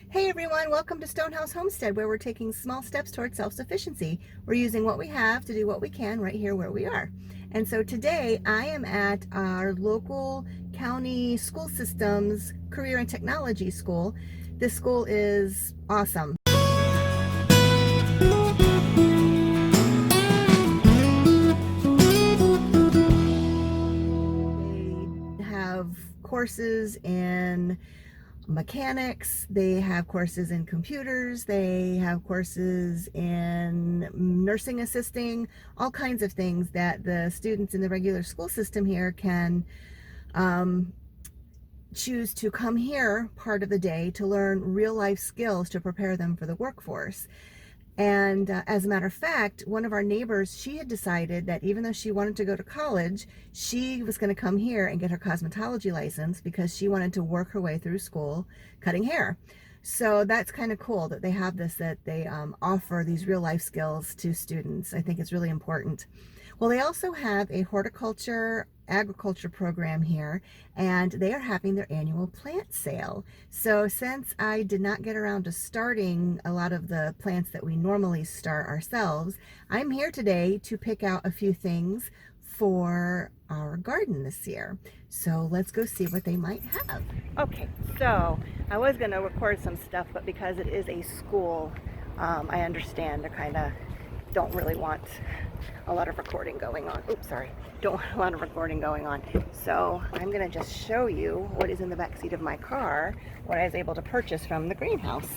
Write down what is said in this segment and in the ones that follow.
Hey everyone, welcome to Stonehouse Homestead, where we're taking small steps towards self-sufficiency. We're using what we have to do what we can right here where we are. And so today I am at our local county school systems career and technology school. This school is awesome. They have courses in mechanics, they have courses in computers, they have courses in nursing assisting, all kinds of things that the students in the regular school system here can choose to come here part of the day to learn real life skills to prepare them for the workforce. And as a matter of fact, one of our neighbors, she had decided that even though she wanted to go to college, she was going to come here and get her cosmetology license because she wanted to work her way through school cutting hair. So that's kind of cool that they have this, that they offer these real life skills to students. I think it's really important. Well, they also have a horticulture agriculture program here, and they are having their annual plant sale. So since I did not get around to starting a lot of the plants that we normally start ourselves, I'm here today to pick out a few things for our garden this year. So let's go see what they might have. Okay, so I was going to record some stuff, but because it is a school, I understand they're kind of don't really want a lot of recording going on. Oops, sorry. Don't want a lot of recording going on. So I'm going to just show you what is in the back seat of my car, what I was able to purchase from the greenhouse.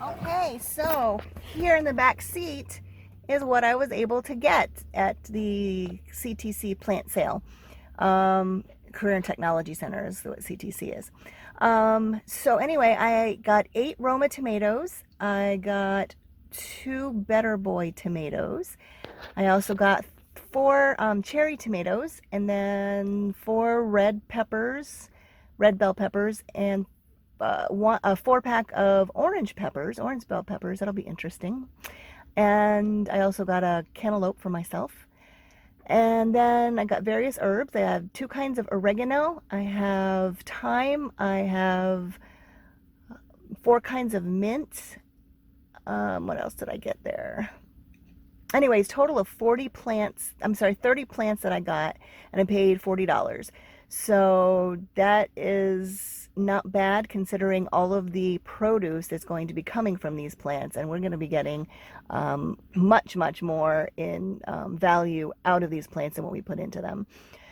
Okay, so here in the back seat is what I was able to get at the CTC plant sale. Career and Technology Center is what CTC is. So anyway, I got 8 Roma tomatoes. I got 2 Better Boy tomatoes. I also got 4 cherry tomatoes, and then 4 red bell peppers, and a 4-pack of orange bell peppers. That'll be interesting. And I also got a cantaloupe for myself. And then I got various herbs. I have 2 kinds of oregano. I have thyme. I have 4 kinds of mint. What else did I get there? Anyways, total of 30 plants that I got, and I paid $40. So that is not bad considering all of the produce that's going to be coming from these plants, and we're going to be getting much more in value out of these plants than what we put into them.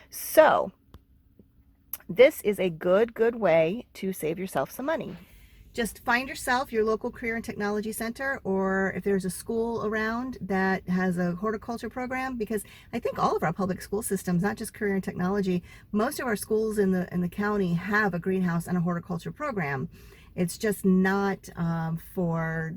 So this is a good way to save yourself some money. Just find yourself your local career and technology center, or if there's a school around that has a horticulture program, because I think all of our public school systems, not just career and technology, most of our schools in the county have a greenhouse and a horticulture program. It's just not for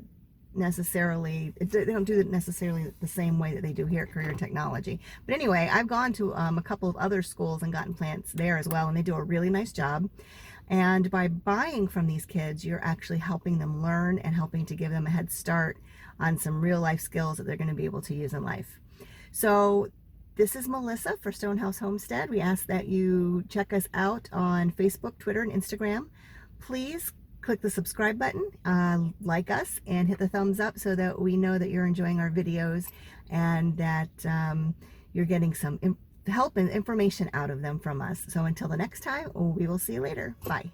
necessarily, they don't do it necessarily the same way that they do here at Career and Technology. But anyway, I've gone to a couple of other schools and gotten plants there as well, and they do a really nice job. And by buying from these kids, you're actually helping them learn and helping to give them a head start on some real life skills that they're going to be able to use in life. So this is Melissa for Stonehouse Homestead. We ask that you check us out on Facebook, Twitter, and Instagram. Please click the subscribe button, like us, and hit the thumbs up so that we know that you're enjoying our videos and that you're getting some help and information out of them from us. So until the next time, we will see you later. Bye.